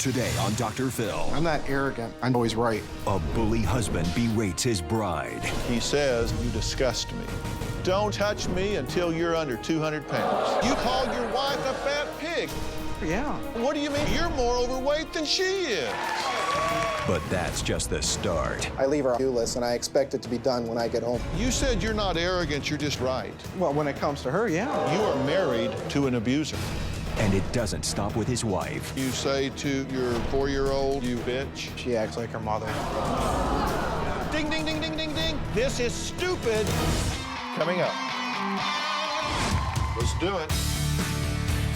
Today on Dr. Phil. I'm not arrogant. I'm always right. A bully husband berates his bride. He says, "You disgust me. Don't touch me until you're under 200 pounds. You called your wife a fat pig. Yeah. What do you mean? You're more overweight than she is." But that's just the start. I leave our to-do list, and I expect it to be done when I get home. You said you're not arrogant, you're just right. Well, when it comes to her, yeah. You are married to an abuser. And it doesn't stop with his wife. You say to your 4-year-old, "You bitch." She acts like her mother. Ding, ding, ding, ding, ding, ding. This is stupid. Coming up. Let's do it.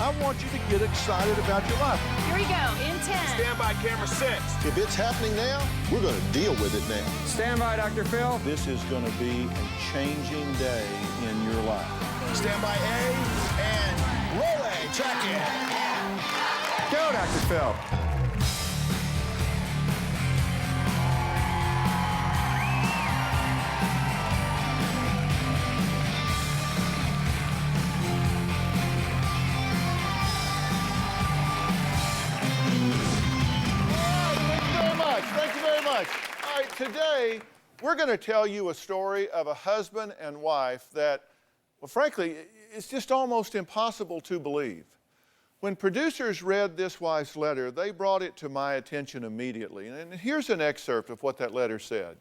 I want you to get excited about your life. Here we go, in 10. Stand by, camera 6. If it's happening now, we're going to deal with it now. Stand by, Dr. Phil. This is going to be a changing day in your life. Stand by A, and roll A, track it. Go, Dr. Phil. Thank you very much. All right, today we're going to tell you a story of a husband and wife that, well, frankly, it's just almost impossible to believe. When producers read this wife's letter, they brought it to my attention immediately. And here's an excerpt of what that letter said.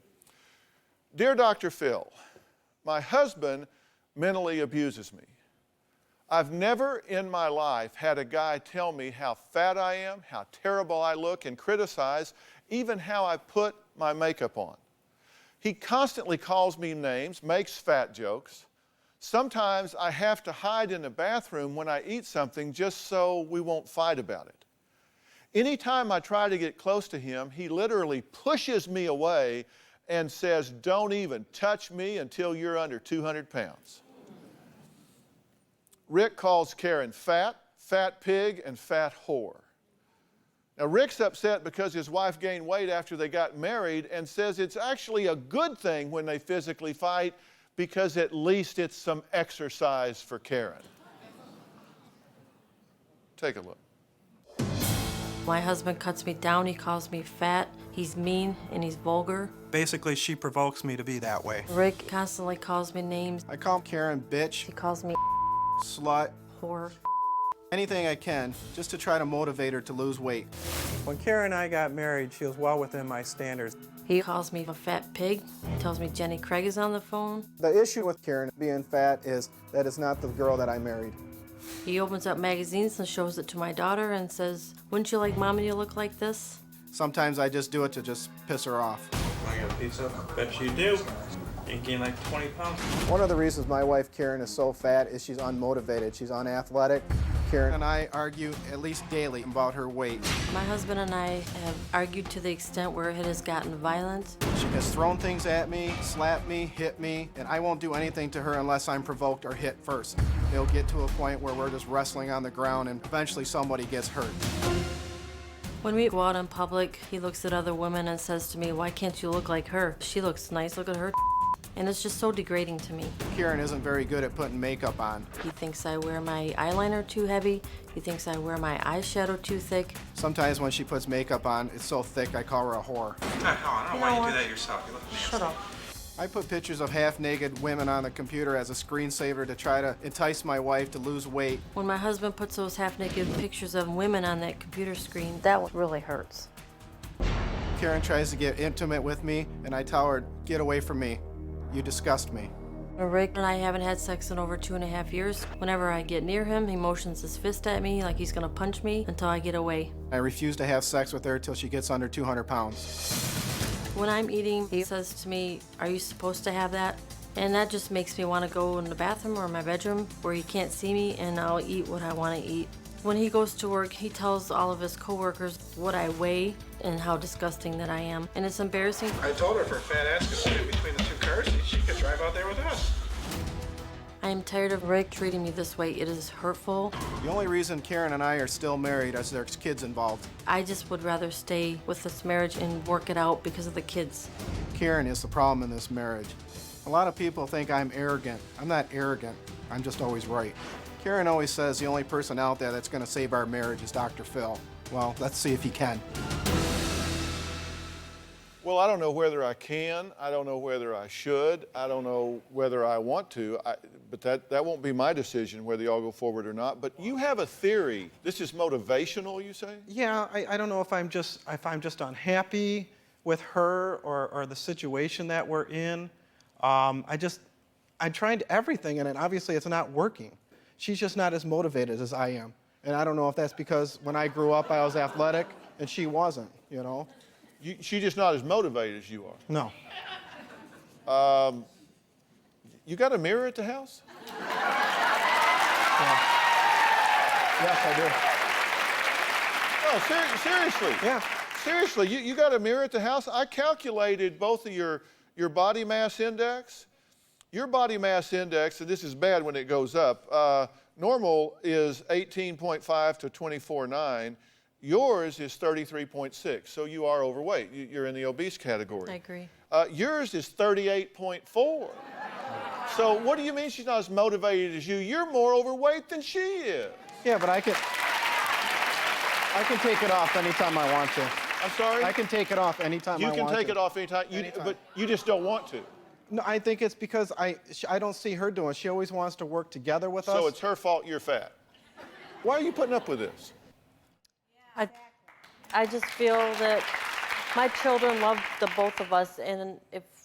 "Dear Dr. Phil, my husband mentally abuses me. I've never in my life had a guy tell me how fat I am, how terrible I look, and criticize even how I put my makeup on. He constantly calls me names, makes fat jokes. Sometimes I have to hide in the bathroom when I eat something just so we won't fight about it. Anytime I try to get close to him, he literally pushes me away and says, 'Don't even touch me until you're under 200 pounds. Rick calls Karen fat, fat pig, and fat whore. Now, Rick's upset because his wife gained weight after they got married and says it's actually a good thing when they physically fight because at least it's some exercise for Karen. Take a look. My husband cuts me down, he calls me fat, he's mean, and he's vulgar. Basically, she provokes me to be that way. Rick constantly calls me names. I call Karen bitch, He calls me slut, whore. anything I can, just to try to motivate her to lose weight. When Karen and I got married, she was well within my standards. He calls me a fat pig. He tells me Jenny Craig is on the phone. The issue with Karen being fat is that it's not the girl that I married. He opens up magazines and shows it to my daughter and says, "Wouldn't you like Mommy to look like this?" Sometimes I just do it to just piss her off. I got pizza. Bet you do. You gain like 20 pounds. One of the reasons my wife Karen is so fat is she's unmotivated. She's unathletic. Karen and I argue at least daily about her weight. My husband and I have argued to the extent where it has gotten violent. She has thrown things at me, slapped me, hit me, and I won't do anything to her unless I'm provoked or hit first. It'll get to a point where we're just wrestling on the ground and eventually somebody gets hurt. When we go out in public, he looks at other women and says to me, "Why can't you look like her? She looks nice, look at her." And it's just so degrading to me. Karen isn't very good at putting makeup on. He thinks I wear my eyeliner too heavy. He thinks I wear my eyeshadow too thick. Sometimes when she puts makeup on, it's so thick I call her a whore. I don't know why you do that yourself. You look nasty. Shut up. I put pictures of half-naked women on the computer as a screensaver to try to entice my wife to lose weight. When my husband puts those half-naked pictures of women on that computer screen, that really hurts. Karen tries to get intimate with me, and I tell her, "Get away from me. You disgust me." Rick and I haven't had sex in over 2.5 years. Whenever I get near him, he motions his fist at me like he's gonna punch me until I get away. I refuse to have sex with her till she gets under 200 pounds. When I'm eating, he says to me, "Are you supposed to have that?" And that just makes me want to go in the bathroom or my bedroom where he can't see me, and I'll eat what I want to eat. When he goes to work, he tells all of his coworkers what I weigh and how disgusting that I am. And it's embarrassing. I told her if her fat ass could sit between the two cars, she could drive out there with us. I am tired of Rick treating me this way. It is hurtful. The only reason Karen and I are still married is there's kids involved. I just would rather stay with this marriage and work it out because of the kids. Karen is the problem in this marriage. A lot of people think I'm arrogant. I'm not arrogant. I'm just always right. Karen always says the only person out there that's going to save our marriage is Dr. Phil. Well, let's see if he can. Well, I don't know whether I can. I don't know whether I should. I don't know whether I want to. But that won't be my decision whether y'all go forward or not. But you have a theory. This is motivational, you say? Yeah, I don't know if I'm just unhappy with her or the situation that we're in. I'm trying everything, and obviously it's not working. She's just not as motivated as I am. And I don't know if that's because when I grew up I was athletic and she wasn't, you know? She's just not as motivated as you are. No. You got a mirror at the house? Yeah. Yes, I do. Oh, seriously? Yeah. Seriously, you got a mirror at the house? I calculated both of your body mass index. Your body mass index, and this is bad when it goes up, normal is 18.5 to 24.9. Yours is 33.6, so you are overweight. You're in the obese category. I agree. Yours is 38.4. So what do you mean she's not as motivated as you? You're more overweight than she is. Yeah, but I can take it off anytime I want to. I'm sorry? I can take it off anytime I want to. You can take it off anytime, but you just don't want to. No, I think it's because I don't see her doing it. She always wants to work together with us. So it's her fault you're fat. Why are you putting up with this? I just feel that my children love the both of us, and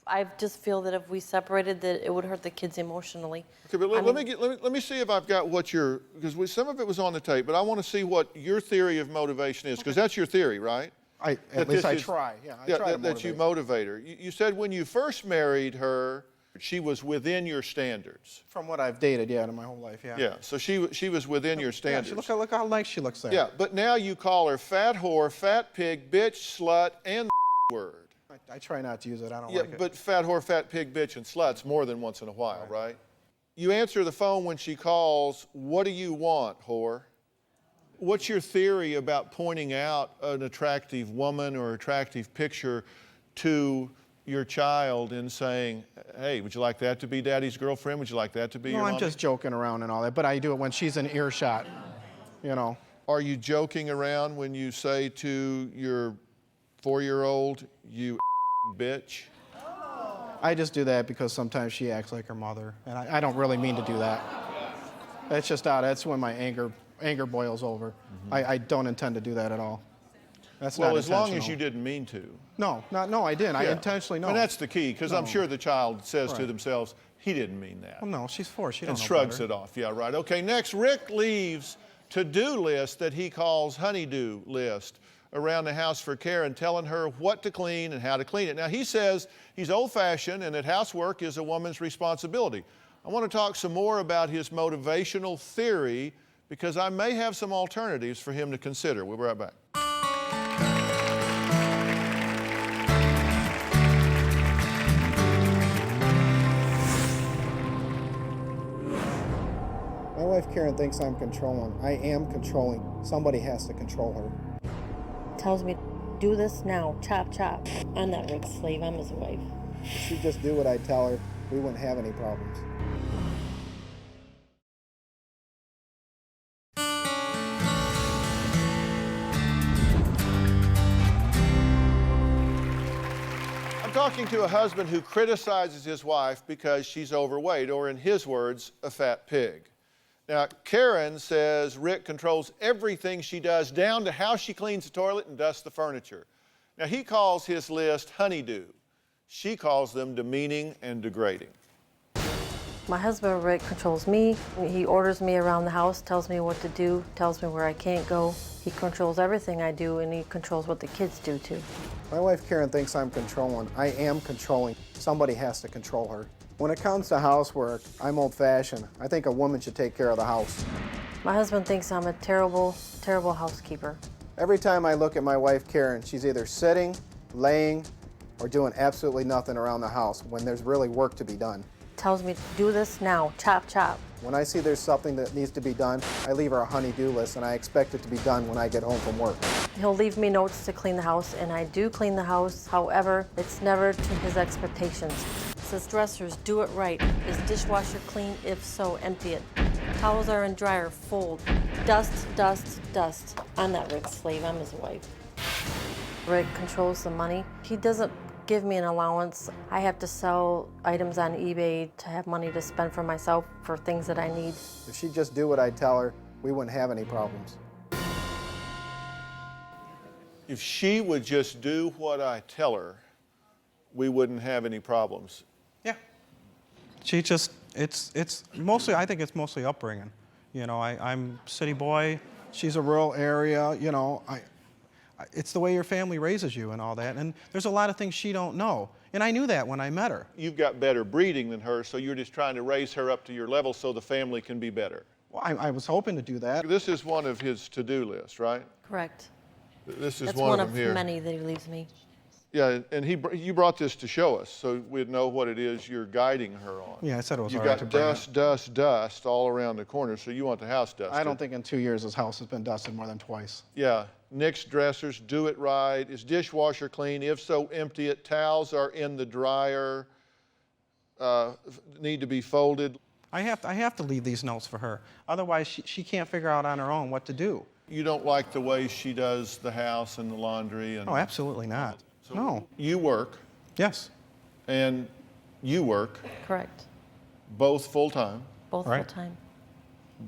I just feel that if we separated, that it would hurt the kids emotionally. Okay, but let me see if I've got what because some of it was on the tape, but I want to see what your theory of motivation is, because that's your theory, right? At least I try. Yeah, I try to that you motivate her. You said when you first married her, she was within your standards. From what I've dated, yeah, in my whole life, yeah. Yeah, so she was within your standards. Yeah, look how nice she looks there. Yeah, but now you call her fat whore, fat pig, bitch, slut, and the word. I try not to use it. I don't Yeah, like it. but fat whore, fat pig, bitch, and sluts more than once in a while, right? You answer the phone when she calls, what do you want, whore? What's your theory about pointing out an attractive woman or attractive picture to your child and saying, hey, would you like that to be daddy's girlfriend? Would you like that to be your I'm mommy? just joking around and all that, but I do it when she's in earshot, you know. Are you joking around when you say to your 4-year-old, you bitch? I just do that because sometimes she acts like her mother, and I don't really mean to do that. That's just that's when my anger boils over. Mm-hmm. I don't intend to do that at all. That's well, not as long as intentional. you didn't mean to. No, I didn't. I Yeah. intentionally no. And that's the key, because I'm No. sure the child says to Right. themselves, he didn't mean that. Well, no, she's 4. She don't And know shrugs better. it off. Yeah, right. Okay, next, Rick leaves to-do list that he calls honey-do list around the house for Karen, telling her what to clean and how to clean it. Now, he says he's old-fashioned and that housework is a woman's responsibility. I want to talk some more about his motivational theory, because I may have some alternatives for him to consider. We'll be right back. My wife Karen thinks I'm controlling. I am controlling. Somebody has to control her. Tells me, do this now, chop, chop. I'm not Rick's slave, I'm his wife. If she'd just do what I tell her, we wouldn't have any problems. I'm talking to a husband who criticizes his wife because she's overweight, or in his words, a fat pig. Now, Karen says Rick controls everything she does, down to how she cleans the toilet and dusts the furniture. Now, he calls his list honeydew. She calls them demeaning and degrading. My husband, Rick, controls me. He orders me around the house, tells me what to do, tells me where I can't go. He controls everything I do, and he controls what the kids do, too. My wife Karen thinks I'm controlling. I am controlling. Somebody has to control her. When it comes to housework, I'm old-fashioned. I think a woman should take care of the house. My husband thinks I'm a terrible, terrible housekeeper. Every time I look at my wife Karen, she's either sitting, laying, or doing absolutely nothing around the house when there's really work to be done. Tells me, do this now, chop, chop. When I see there's something that needs to be done, I leave her a honey-do list, and I expect it to be done when I get home from work. He'll leave me notes to clean the house, and I do clean the house. However, it's never to his expectations. Says dressers, do it right. Is dishwasher clean? If so, empty it. Towels are in dryer, fold. Dust, dust, dust. I'm not Rick's slave, I'm his wife. Rick controls the money. He doesn't give me an allowance. I have to sell items on eBay to have money to spend for myself for things that I need. If she'd just do what I tell her, we wouldn't have any problems. If she would just do what I tell her, we wouldn't have any problems. Yeah. She just, it's mostly, I think it's mostly upbringing. You know, I'm city boy, she's a rural area, you know, it's the way your family raises you and all that, and there's a lot of things she don't know. And I knew that when I met her. You've got better breeding than her, so you're just trying to raise her up to your level so the family can be better. Well, I was hoping to do that. This is one of his to-do lists, right? Correct. This is That's one one of of them here. many that he leaves me. Yeah, and you brought this to show us, so we'd know what it is you're guiding her on. Yeah, I said it was You've all right got to bring it. dust, dust, dust all around the corner, so you want the house dusted. I don't think in 2 years this house has been dusted more than twice. Yeah, nix dressers, do it right. Is dishwasher clean? If so, empty it. Towels are in the dryer, need to be folded. I have to leave these notes for her. Otherwise, she can't figure out on her own what to do. You don't like the way she does the house and the laundry? And Oh, absolutely not. No. You work, Yes. and you work, Correct. both full-time, Both Right. full-time.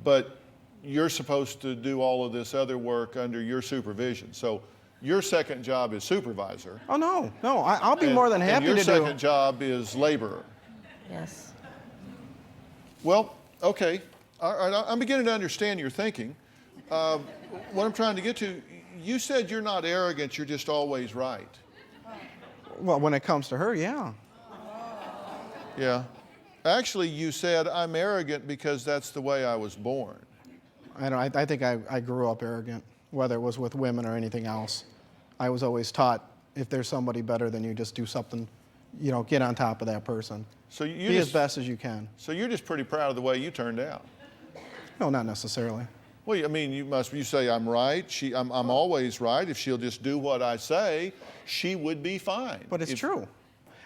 but you're supposed to do all of this other work under your supervision. So your second job is supervisor. Oh, no. I'll be and- more than happy and to your do. second job is laborer. Yes. Well, okay. All right, I'm beginning to understand your thinking. What I'm trying to get to, you said you're not arrogant, you're just always right. Well, when it comes to her, yeah. Yeah. Actually, you said I'm arrogant because that's the way I was born. I think I grew up arrogant, whether it was with women or anything else. I was always taught if there's somebody better than you, just do something, you know, get on top of that person. So you Be just, as best as you can. So you're just pretty proud of the way you turned out. No, not necessarily. Well, I mean, you say I'm right. I'm always right. If she'll just do what I say, she would be fine. But it's true.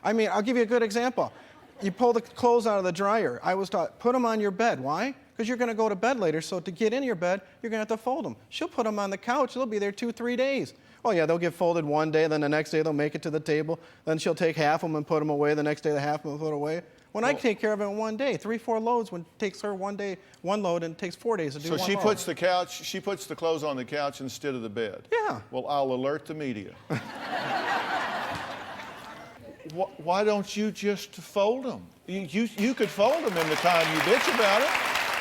I mean, I'll give you a good example. You pull the clothes out of the dryer. I was taught, put them on your bed. Why? Because you're going to go to bed later, so to get in your bed, you're going to have to fold them. She'll put them on the couch. They'll be there 2-3 days. Oh, yeah, they'll get folded one day, then the next day they'll make it to the table. Then she'll take half of them and put them away. The next day, the half of them put away. When I take care of it in one day, 3-4 loads, when it takes her one day, one load, and it takes 4 days to do So one she load. puts the clothes on the couch instead of the bed. Yeah. Well, I'll alert the media. Why don't you just fold them? You could fold them in the time you bitch about it.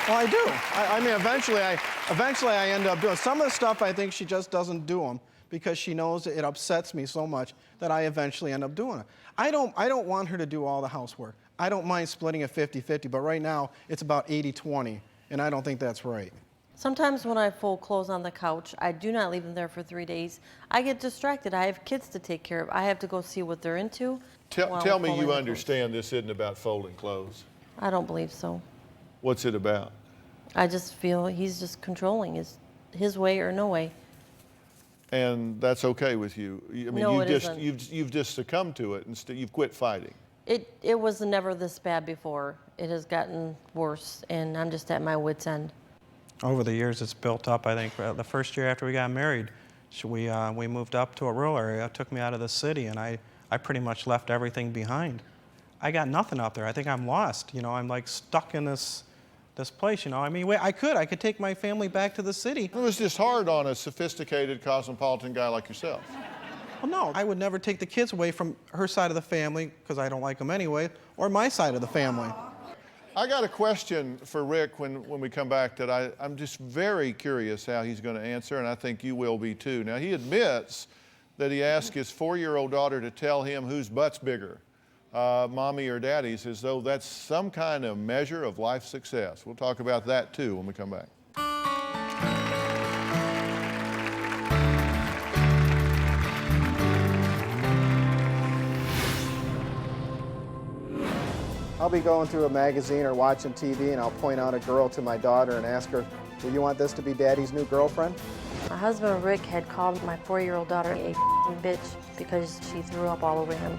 Well, I do. I mean, eventually I end up doing some of the stuff. I think she just doesn't do them because she knows it upsets me so much that I eventually end up doing it. I don't want her to do all the housework. I don't mind splitting it 50-50, but right now it's about 80-20, and I don't think that's right. Sometimes when I fold clothes on the couch, I do not leave them there for 3 days. I get distracted. I have kids to take care of. I have to go see what they're into. while Tell I'm me folding you the clothes. understand this isn't about folding clothes. I don't believe so. What's it about? I just feel he's just controlling his way or no way. And that's okay with you. I mean, No, it isn't. you've just succumbed to it. Instead, you've quit fighting. It was never this bad before. It has gotten worse, and I'm just at my wit's end. Over the years, it's built up. I think the first year after we got married, we moved up to a rural area. It took me out of the city, and I pretty much left everything behind. I got nothing out there. I think I'm lost. You know, I'm like stuck in this place. You know, I mean, I could take my family back to the city. It was just hard on a sophisticated, cosmopolitan guy like yourself. Well, no, I would never take the kids away from her side of the family because I don't like them anyway, or my side of the family. I got a question for Rick when we come back that I'm just very curious how he's going to answer, and I think you will be too. Now, he admits that he asked his 4-year-old daughter to tell him whose butt's bigger, mommy or daddy's, as though that's some kind of measure of life success. We'll talk about that too when we come back. I'll be going through a magazine or watching TV, and I'll point out a girl to my daughter and ask her, "Do you want this to be Daddy's new girlfriend?" My husband Rick had called my 4-year-old daughter a bitch because she threw up all over him.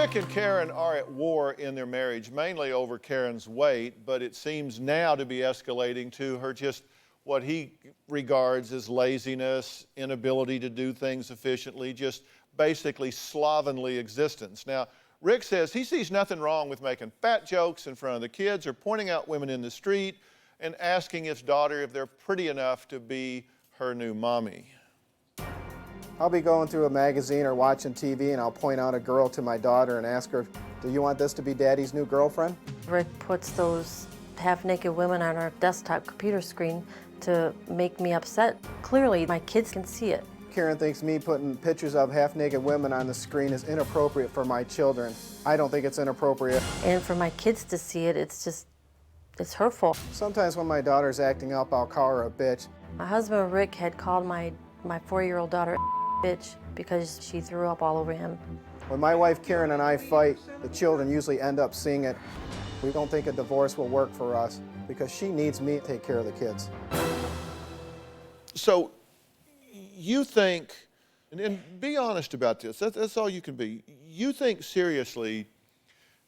Rick and Karen are at war in their marriage, mainly over Karen's weight, but it seems now to be escalating to her just what he regards as laziness, inability to do things efficiently, just basically slovenly existence. Now, Rick says he sees nothing wrong with making fat jokes in front of the kids or pointing out women in the street and asking his daughter if they're pretty enough to be her new mommy. I'll be going through a magazine or watching TV and I'll point out a girl to my daughter and ask her, do you want this to be Daddy's new girlfriend? Rick puts those half-naked women on our desktop computer screen to make me upset. Clearly, my kids can see it. Karen thinks me putting pictures of half-naked women on the screen is inappropriate for my children. I don't think it's inappropriate. And for my kids to see it, it's hurtful. Sometimes when my daughter's acting up, I'll call her a bitch. My husband, Rick, had called my 4-year-old daughter bitch because she threw up all over him. When my wife Karen and I fight, the children usually end up seeing it. We don't think a divorce will work for us because she needs me to take care of the kids. So you think, and be honest about this, that's all you can be. You think seriously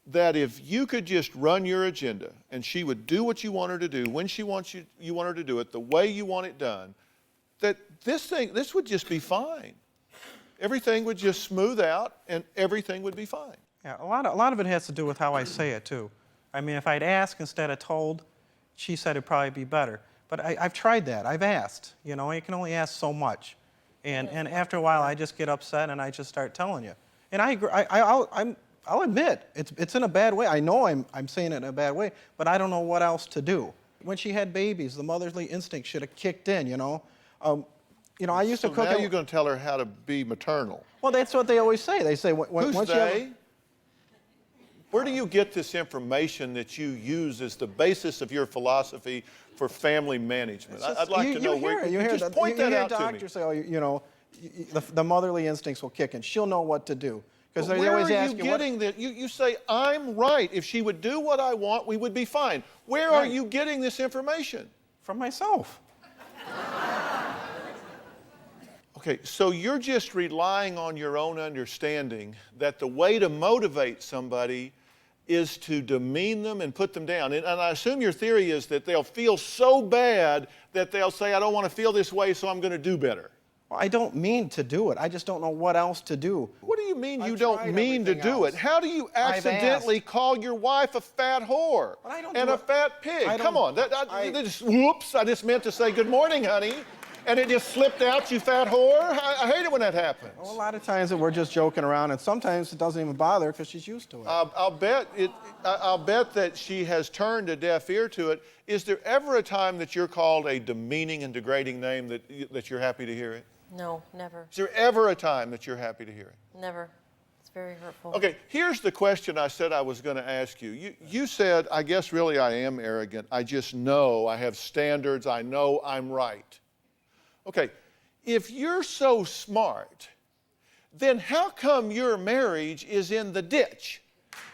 that if you could just run your agenda and she would do what you want her to do, when she wants you want her to do it, the way you want it done, that this would just be fine. Everything would just smooth out and everything would be fine. Yeah, a lot of it has to do with how I say it, too. I mean, if I'd ask instead of told, she said it'd probably be better. But I've tried that. I've asked. You know, you can only ask so much. And after a while, I just get upset and I just start telling you. And I agree. I'll admit, it's in a bad way. I know I'm saying it in a bad way, but I don't know what else to do. When she had babies, the motherly instinct should have kicked in, you know. I used to cook. Now you're going to tell her how to be maternal. Well, that's what they always say. They say, Who's once they? Where do you get this information that you use as the basis of your philosophy for family management? I'd like to know where. Just point that out to me. Doctors say, the motherly instincts will kick in. She'll know what to do. Because they where always are ask you getting that? You say, I'm right. If she would do what I want, we would be fine. Where are you getting this information? From myself. Okay, so you're just relying on your own understanding that the way to motivate somebody is to demean them and put them down. And I assume your theory is that they'll feel so bad that they'll say, I don't want to feel this way, so I'm going to do better. Well, I don't mean to do it. I just don't know what else to do. What do you mean you I've don't tried mean to everything do else. it? How do you I've accidentally asked. call your wife a fat whore But I don't and do a it. fat pig? I don't- Come on. Whoops, I just meant to say good morning, honey. And it just slipped out, you fat whore. I hate it when that happens. Well, a lot of times we're just joking around, and sometimes it doesn't even bother her because she's used to it. I'll bet that she has turned a deaf ear to it. Is there ever a time that you're called a demeaning and degrading name that you're happy to hear it? No, never. Is there ever a time that you're happy to hear it? Never. It's very hurtful. Okay, here's the question I said I was going to ask you. You said, I guess really I am arrogant. I just know I have standards. I know I'm right. Okay, if you're so smart, then how come your marriage is in the ditch?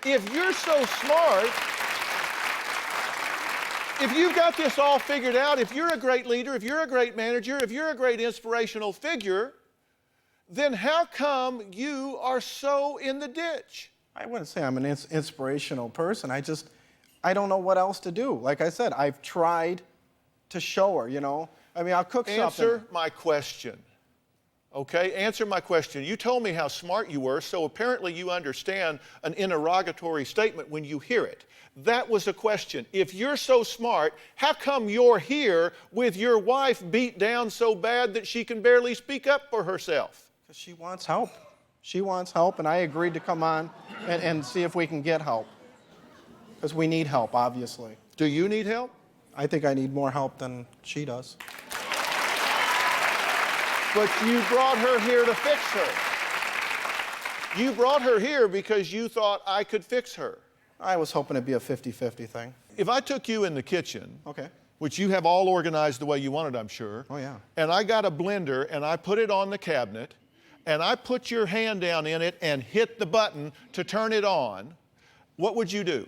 If you're so smart, if you've got this all figured out, if you're a great leader, if you're a great manager, if you're a great inspirational figure, then how come you are so in the ditch? I wouldn't say I'm an inspirational person. I don't know what else to do. Like I said, I've tried to show her, I mean, I'll cook something. Answer my question. Okay, answer my question. You told me how smart you were, so apparently you understand an interrogatory statement when you hear it. That was a question. If you're so smart, how come you're here with your wife beat down so bad that she can barely speak up for herself? Because she wants help. She wants help, and I agreed to come on and see if we can get help. Because we need help, obviously. Do you need help? I think I need more help than she does. But you brought her here to fix her. You brought her here because you thought I could fix her. I was hoping it'd be a 50-50 thing. If I took you in the kitchen, Okay. which you have all organized the way you wanted, I'm sure. Oh, yeah. And I got a blender and I put it on the cabinet and I put your hand down in it and hit the button to turn it on, what would you do?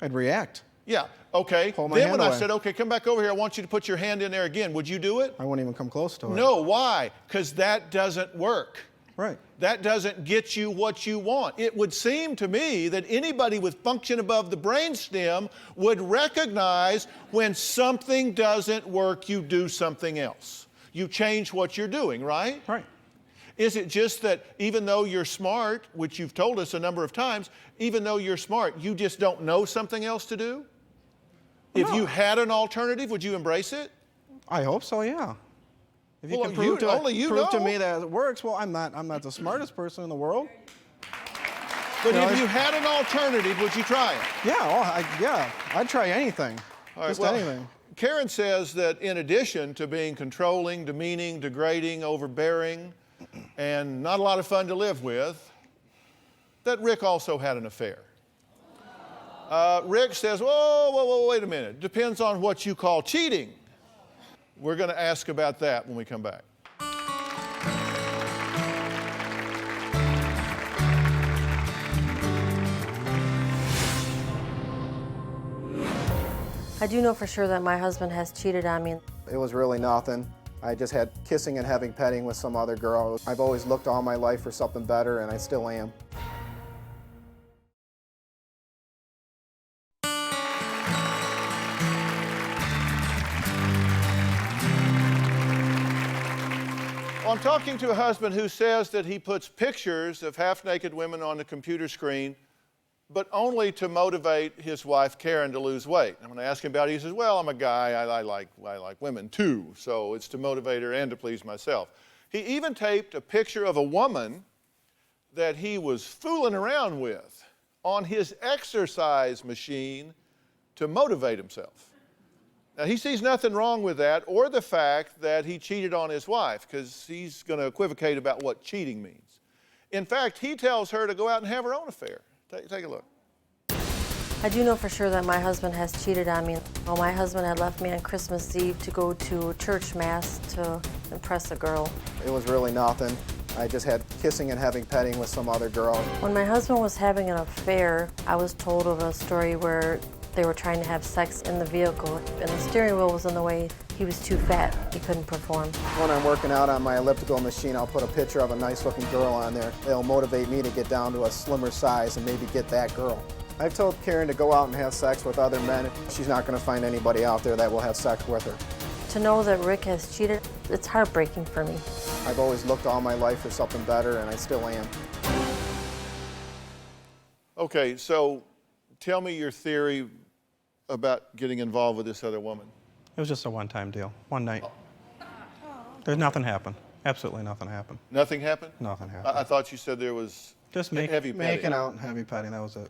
I'd react. Yeah, okay. Pull my Then hand when I away. said, okay, come back over here, I want you to put your hand in there again, would you do it? I wouldn't even come close to her. No, why? Because that doesn't work. Right. That doesn't get you what you want. It would seem to me that anybody with function above the brainstem would recognize when something doesn't work, you do something else. You change what you're doing, right? Right. Is it just that even though you're smart, which you've told us a number of times, even though you're smart, you just don't know something else to do? If you had an alternative, would you embrace it? I hope so, yeah. If you Well, can prove, only you prove to know. me that it works, well, I'm not the smartest person in the world. But No, if you had an alternative, would you try it? Yeah, I'd try anything. All right, Just well, anything. Karen says that in addition to being controlling, demeaning, degrading, overbearing, and not a lot of fun to live with, that Rick also had an affair. Rick says, whoa, wait a minute. Depends on what you call cheating. We're going to ask about that when we come back. I do know for sure that my husband has cheated on me. It was really nothing. I just had kissing and having petting with some other girl. I've always looked all my life for something better, and I still am. Well, I'm talking to a husband who says that he puts pictures of half-naked women on the computer screen, but only to motivate his wife, Karen, to lose weight. I'm going to ask him about it. He says, well, I'm a guy. I like women, too, so it's to motivate her and to please myself. He even taped a picture of a woman that he was fooling around with on his exercise machine to motivate himself. Now, he sees nothing wrong with that or the fact that he cheated on his wife, because he's going to equivocate about what cheating means. In fact, he tells her to go out and have her own affair. Take a look. I do know for sure that my husband has cheated on me. Well, my husband had left me on Christmas Eve to go to church mass to impress a girl. It was really nothing. I just had kissing and having petting with some other girl. When my husband was having an affair, I was told of a story where they were trying to have sex in the vehicle, and the steering wheel was in the way. He was too fat. He couldn't perform. When I'm working out on my elliptical machine, I'll put a picture of a nice-looking girl on there. It'll motivate me to get down to a slimmer size and maybe get that girl. I've told Karen to go out and have sex with other men. She's not going to find anybody out there that will have sex with her. To know that Rick has cheated, it's heartbreaking for me. I've always looked all my life for something better, and I still am. Okay, so tell me your theory about getting involved with this other woman. It was just a one-time deal, one night. There's nothing happened. Absolutely nothing happened. Nothing happened? Nothing happened. I thought you said there was Just heavy petting. making out and heavy petting, that was it.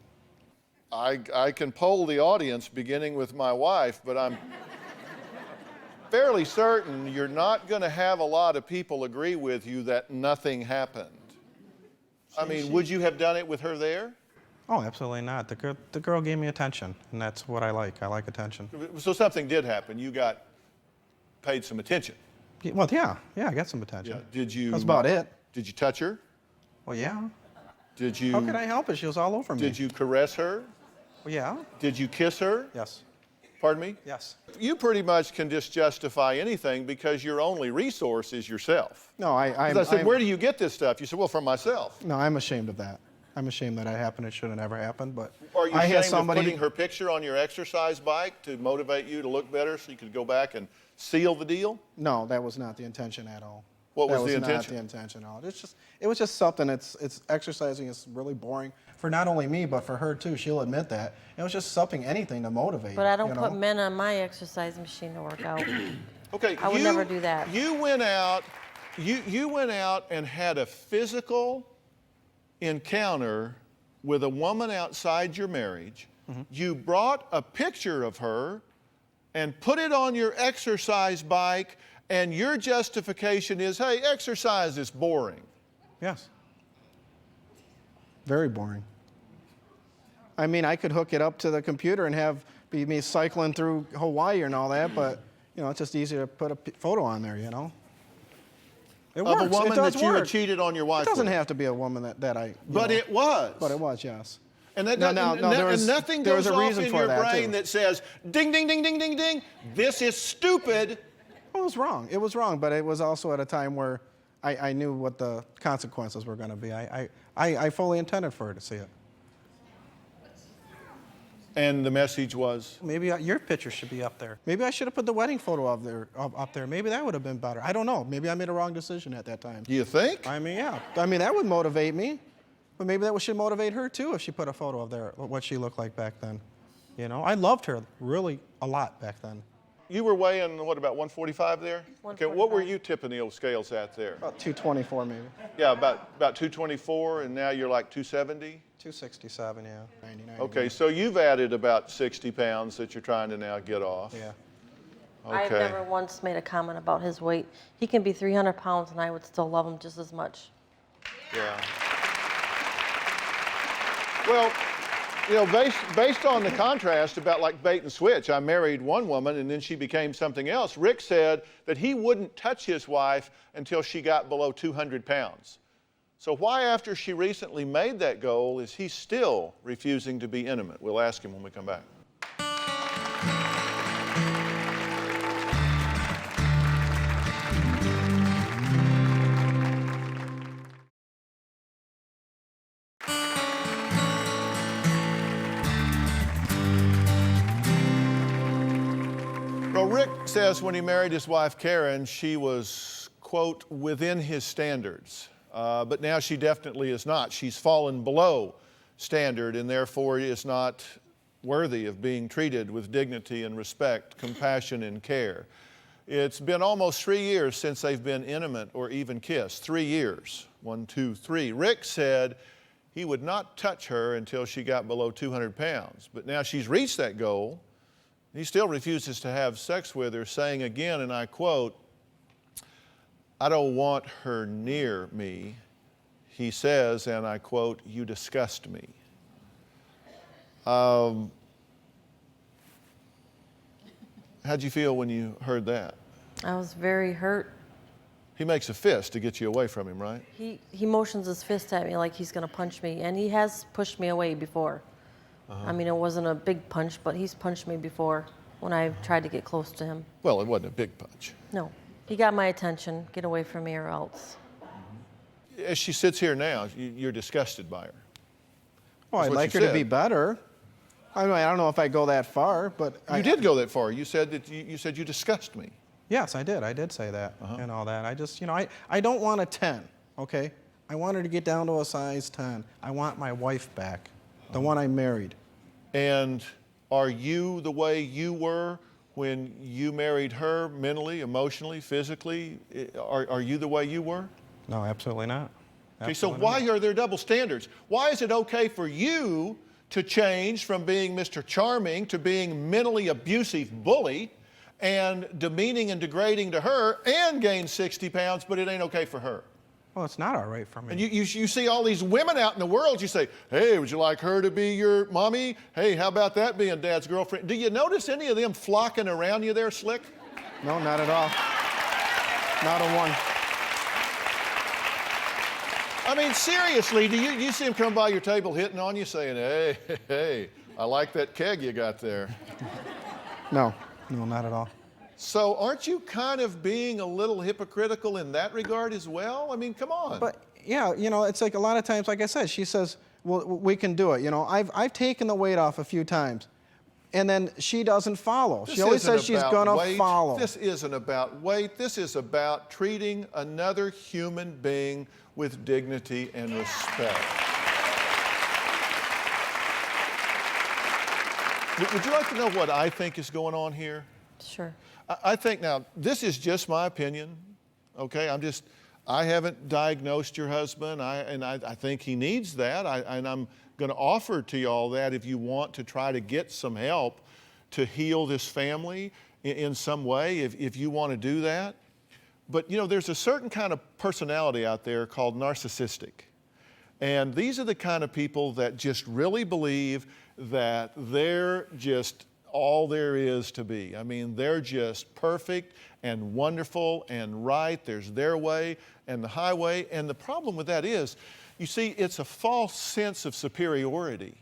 I can poll the audience beginning with my wife, but I'm fairly certain you're not going to have a lot of people agree with you that nothing happened. I mean, would you have done it with her there? Oh, absolutely not. The girl gave me attention, and that's what I like. I like attention. So something did happen. You got paid some attention. Well, yeah, I got some attention. Yeah. Did you? That's about it. Did you touch her? Well, yeah. Did you? How could I help it? She was all over me. Did you caress her? Well, yeah. Did you kiss her? Yes. Pardon me? Yes. You pretty much can just justify anything because your only resource is yourself. No, I said, where do you get this stuff? You said, well, from myself. No, I'm ashamed of that. I'm ashamed that it happened. It should have never happened, but Are you I had ashamed somebody. of putting her picture on your exercise bike to motivate you to look better so you could go back and seal the deal? No, that was not the intention at all. What was that the was intention? not the intention at all. It was just something. It's exercising is really boring for not only me but for her too. She'll admit that. It was just something, anything to motivate. But I don't you know? put men on my exercise machine to work out. Okay, I would never do that. You went out, you went out and had a physical encounter with a woman outside your marriage. Mm-hmm. You brought a picture of her and put it on your exercise bike, and your justification is, hey, exercise is boring. Yes. Very boring. I mean, I could hook it up to the computer and be me cycling through Hawaii and all that, but you know, it's just easier to put a photo on there. You know. It Of works. a woman it does that you had work. cheated on your wife It doesn't with. have to be a woman that I. you But know. it was. But it was, yes. And that No, and nothing there goes was a off reason in for your that, brain too. that says, ding, ding, ding, ding, ding, ding, this is stupid. It was wrong. It was wrong, but it was also at a time where I knew what the consequences were going to be. I fully intended for her to see it. And the message was? Maybe your picture should be up there. Maybe I should have put the wedding photo up there. Maybe that would have been better. I don't know. Maybe I made a wrong decision at that time. Do you think? I mean, yeah. I mean, that would motivate me. But maybe that should motivate her, too, if she put a photo of there, what she looked like back then. You know, I loved her really a lot back then. You were weighing, what, about 145 there? Okay, what were you tipping the old scales at there? About 224, maybe. Yeah, about 224, and now you're like 270? 267, yeah. 99. Okay, so you've added about 60 pounds that you're trying to now get off. Yeah. I've Okay. never once made a comment about his weight. He can be 300 pounds and I would still love him just as much. Yeah. Well, you know, based on the contrast about like bait and switch, I married one woman and then she became something else. Rick said that he wouldn't touch his wife until she got below 200 pounds. So why, after she recently made that goal, is he still refusing to be intimate? We'll ask him when we come back. Well, Rick says when he married his wife, Karen, she was, quote, within his standards. But now she definitely is not. She's fallen below standard and therefore is not worthy of being treated with dignity and respect, compassion and care. It's been almost 3 years since they've been intimate or even kissed. 3 years. 1, 2, 3. Rick said he would not touch her until she got below 200 pounds. But now she's reached that goal. He still refuses to have sex with her, saying again, and I quote, "I don't want her near me." He says, and I quote, "You disgust me." How'd you feel when you heard that? I was very hurt. He makes a fist to get you away from him, right? He motions his fist at me like he's gonna punch me, and he has pushed me away before. I mean, it wasn't a big punch, but he's punched me before when I've tried to get close to him. Well, it wasn't a big punch. No, he got my attention. Get away from me or else. As she sits here now, you're disgusted by her. Well, That's I'd what like you her to said. be better. I mean, I don't know if I go that far, but You did go that far. You said that you said you disgust me. Yes, I did. I did say that and all that. I just, you know, I don't want a 10, okay? I want her to get down to a size 10. I want my wife back, the one I married. And are you the way you were when you married her, mentally, emotionally, physically? Are you the way you were? No, absolutely not. Okay, so why are there double standards? Why is it okay for you to change from being Mr. Charming to being mentally abusive bully and demeaning and degrading to her and gain 60 pounds, but it ain't okay for her? Well, it's not all right for me. And you see all these women out in the world, you say, hey, would you like her to be your mommy? Hey, how about that being dad's girlfriend? Do you notice any of them flocking around you there, Slick? No, not at all. Not a one. I mean, seriously, do you see them come by your table hitting on you saying, hey, I like that keg you got there? No, not at all. So aren't you kind of being a little hypocritical in that regard as well? I mean, come on. But yeah, you know, it's like a lot of times, like I said, she says, well, we can do it. You know, I've taken the weight off a few times, and then she doesn't follow. This She always isn't says she's about gonna weight. follow. This isn't about weight. This is about treating another human being with dignity and respect. Would you like to know what I think is going on here? Sure. I think now, this is just my opinion, okay? I haven't diagnosed your husband, and I think he needs that, and I'm gonna offer to you all that if you want to try to get some help to heal this family in some way, if you want to do that. But you know, there's a certain kind of personality out there called narcissistic. And these are the kind of people that just really believe that they're just all there is to be. I mean, they're just perfect and wonderful and right. There's their way and the highway. And the problem with that is, you see, it's a false sense of superiority.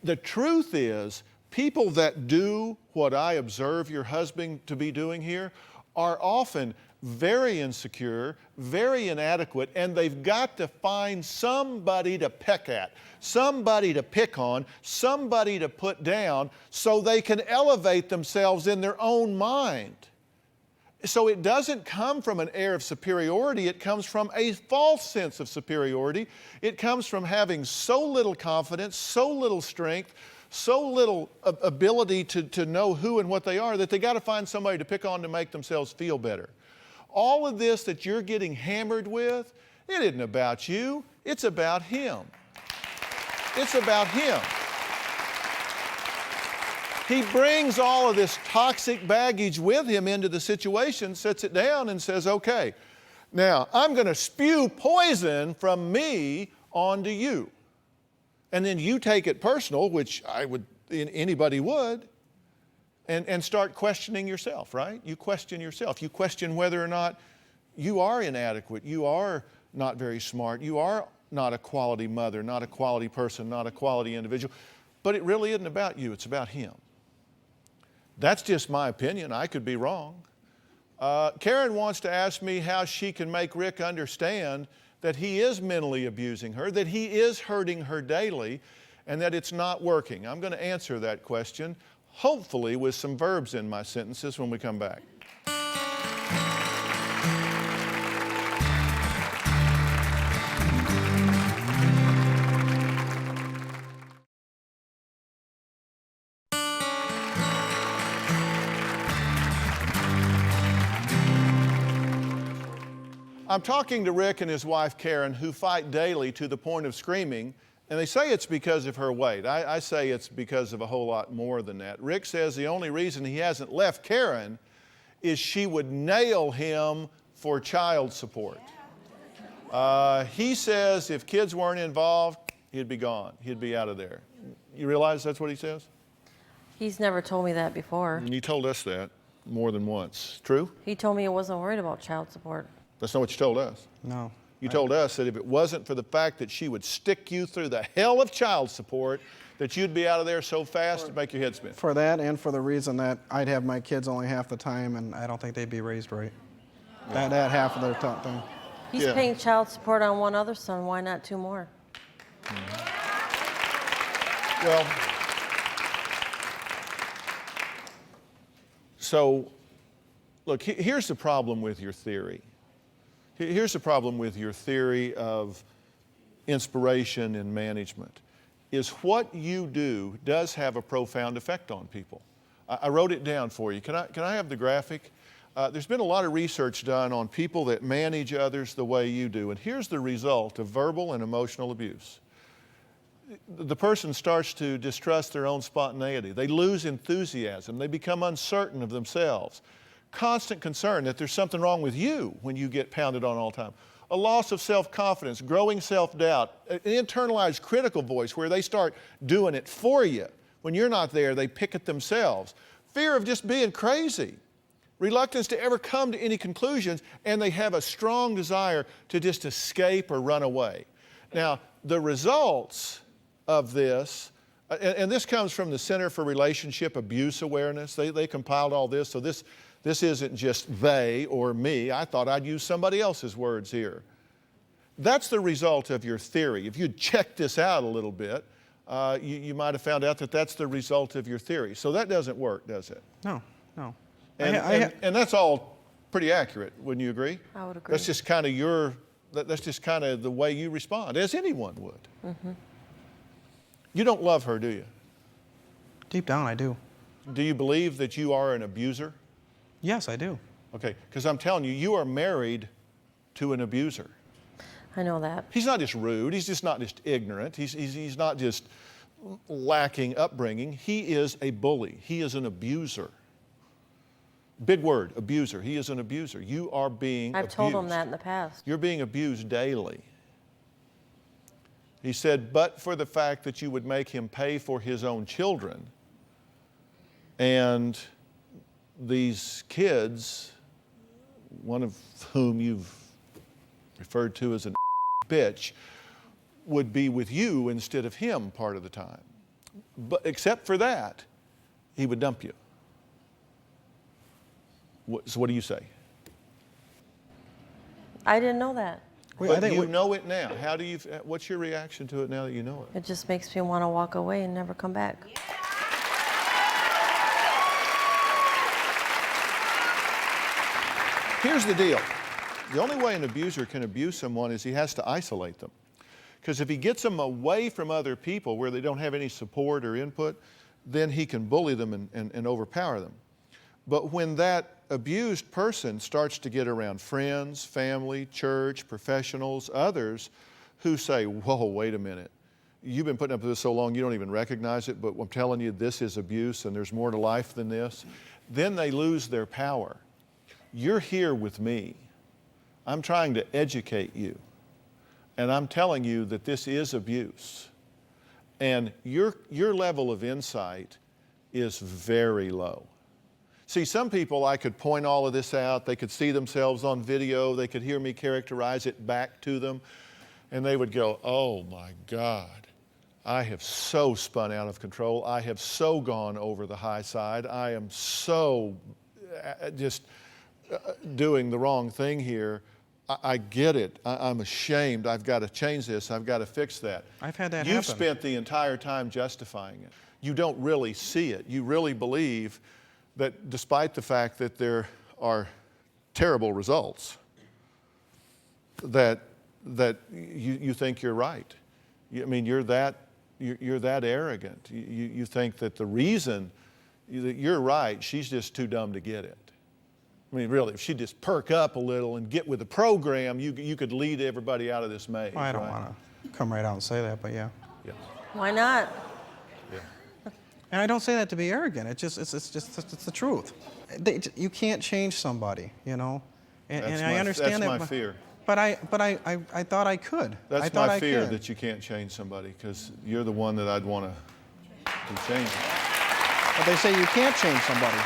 The truth is, people that do what I observe your husband to be doing here are often very insecure, very inadequate, and they've got to find somebody to peck at, somebody to pick on, somebody to put down so they can elevate themselves in their own mind. So it doesn't come from an air of superiority, it comes from a false sense of superiority. It comes from having so little confidence, so little strength, so little ability to know who and what they are that they got to find somebody to pick on to make themselves feel better. All of this that you're getting hammered with, it isn't about you, it's about him. It's about him. He brings all of this toxic baggage with him into the situation, sets it down and says, okay, now I'm going to spew poison from me onto you. And then you take it personal, which anybody would, and start questioning yourself, right? You question yourself. You question whether or not you are inadequate, you are not very smart, you are not a quality mother, not a quality person, not a quality individual. But it really isn't about you, it's about him. That's just my opinion. I could be wrong. Karen wants to ask me how she can make Rick understand that he is mentally abusing her, that he is hurting her daily, and that it's not working. I'm going to answer that question, hopefully with some verbs in my sentences when we come back. I'm talking to Rick and his wife Karen, who fight daily to the point of screaming, and they say it's because of her weight. I say it's because of a whole lot more than that. Rick says the only reason he hasn't left Karen is she would nail him for child support. He says if kids weren't involved, he'd be gone. He'd be out of there. You realize that's what he says? He's never told me that before. And he told us that more than once. True? He told me he wasn't worried about child support. That's not what you told us. No. You told us that if it wasn't for the fact that she would stick you through the hell of child support, that you'd be out of there so fast it'd make your head spin. For that and for the reason that I'd have my kids only half the time and I don't think they'd be raised right. That half of their thing. He's paying child support on one other son. Why not two more? Well, so, look, here's the problem with your theory. Here's the problem with your theory of inspiration and management, is what you do does have a profound effect on people. I wrote it down for you. Can I have the graphic? There's been a lot of research done on people that manage others the way you do, and here's the result of verbal and emotional abuse. The person starts to distrust their own spontaneity. They lose enthusiasm. They become uncertain of themselves. Constant concern that there's something wrong with you when you get pounded on all the time. A loss of self-confidence, growing self-doubt, an internalized critical voice where they start doing it for you. When you're not there, they pick at themselves. Fear of just being crazy. Reluctance to ever come to any conclusions, and they have a strong desire to just escape or run away. Now, the results of this, and this comes from the Center for Relationship Abuse Awareness. They compiled all this, so this isn't just they or me. I thought I'd use somebody else's words here. That's the result of your theory. If you'd checked this out a little bit, you might have found out that that's the result of your theory. So that doesn't work, does it? No, no. And that's all pretty accurate, wouldn't you agree? I would agree. That's just kind of the way you respond, as anyone would. Mm-hmm. You don't love her, do you? Deep down, I do. Do you believe that you are an abuser? Yes, I do. Okay, because I'm telling you, you are married to an abuser. I know that. He's not just rude, he's just not just ignorant, he's not just lacking upbringing, he is a bully, he is an abuser. Big word, abuser. He is an abuser. You are being abused. I've told him that in the past. You're being abused daily. He said, but for the fact that you would make him pay for his own children, and these kids, one of whom you've referred to as a bitch, would be with you instead of him part of the time. But except for that, he would dump you. So what do you say? I didn't know that. But you know it now. What's your reaction to it now that you know it? It just makes me want to walk away and never come back. Here's the deal. The only way an abuser can abuse someone is he has to isolate them. Because if he gets them away from other people where they don't have any support or input, then he can bully them and overpower them. But when that abused person starts to get around friends, family, church, professionals, others who say, whoa, wait a minute. You've been putting up with this so long you don't even recognize it, but I'm telling you this is abuse and there's more to life than this. Then they lose their power. You're here with me. I'm trying to educate you. And I'm telling you that this is abuse. And your level of insight is very low. See, some people, I could point all of this out. They could see themselves on video. They could hear me characterize it back to them. And they would go, oh my God, I have so spun out of control. I have so gone over the high side. I am so just doing the wrong thing here. I get it. I'm ashamed. I've got to change this. I've got to fix that. I've had that You've happen. spent the entire time justifying it. You don't really see it. You really believe that despite the fact that there are terrible results, that you think you're right. I mean, you're that arrogant. You think that the reason that you're right, she's just too dumb to get it. I mean, really, if she'd just perk up a little and get with the program, you could lead everybody out of this maze. Well, I don't right? want to come right out and say that, but yeah. Yeah. Why not? Yeah. And I don't say that to be arrogant. It's the truth. You can't change somebody, you know. And I understand that's my fear. But I thought I could. That's my fear, that you can't change somebody, because you're the one that I'd want to change. But they say you can't change somebody.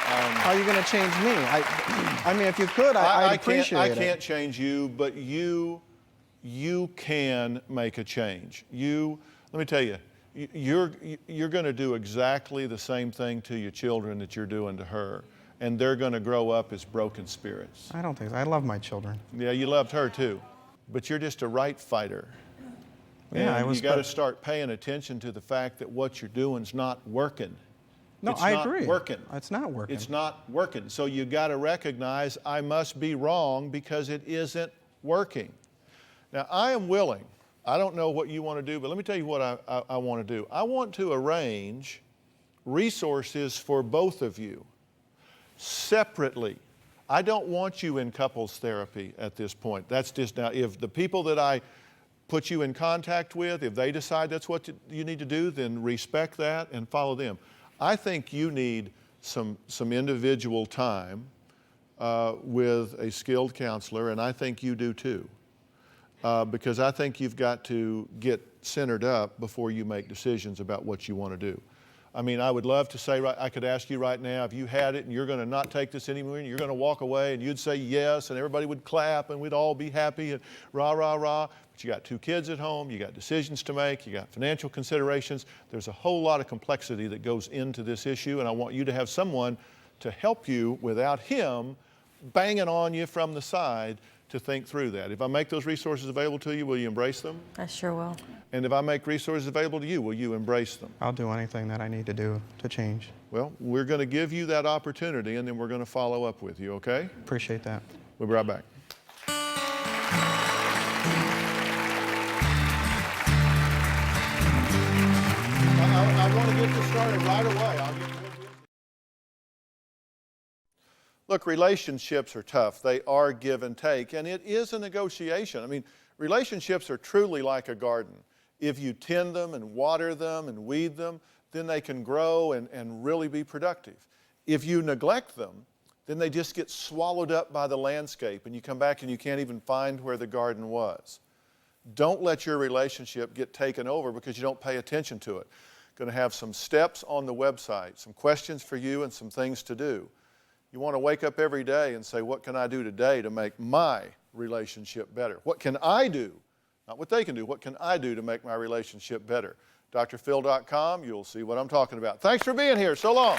How are you going to change me? I mean, if you could, I'd appreciate it. I can't change you, but you can make a change. Let me tell you, you're going to do exactly the same thing to your children that you're doing to her, and they're going to grow up as broken spirits. I don't think so. I love my children. Yeah, you loved her too, but you're just a right fighter. Yeah, and you got to start paying attention to the fact that what you're doing is not working. No, it's I not agree. Working. It's not working. It's not working. So you got to recognize I must be wrong because it isn't working. Now, I am willing. I don't know what you want to do, but let me tell you what I want to do. I want to arrange resources for both of you separately. I don't want you in couples therapy at this point. That's just now, if the people that I put you in contact with, if they decide that's what you need to do, then respect that and follow them. I think you need some individual time with a skilled counselor, and I think you do too, because I think you've got to get centered up before you make decisions about what you want to do. I mean, I would love to say, I could ask you right now, if you had it and you're going to not take this anymore and you're going to walk away, and you'd say yes, and everybody would clap and we'd all be happy and rah, rah, rah. But you got 2 kids at home, you got decisions to make, you got financial considerations. There's a whole lot of complexity that goes into this issue, and I want you to have someone to help you without him banging on you from the side to think through that. If I make those resources available to you, will you embrace them? I sure will. And if I make resources available to you, will you embrace them? I'll do anything that I need to do to change. Well, we're going to give you that opportunity, and then we're going to follow up with you, okay? Appreciate that. We'll be right back. I want to get this started right away. I'll get with you. Look, relationships are tough. They are give and take, and it is a negotiation. I mean, relationships are truly like a garden. If you tend them and water them and weed them, then they can grow and really be productive. If you neglect them, then they just get swallowed up by the landscape, and you come back and you can't even find where the garden was. Don't let your relationship get taken over because you don't pay attention to it. Going to have some steps on the website, some questions for you and some things to do. You want to wake up every day and say, what can I do today to make my relationship better? What can I do? Not what they can do. What can I do to make my relationship better? drphil.com, you'll see what I'm talking about. Thanks for being here. So long.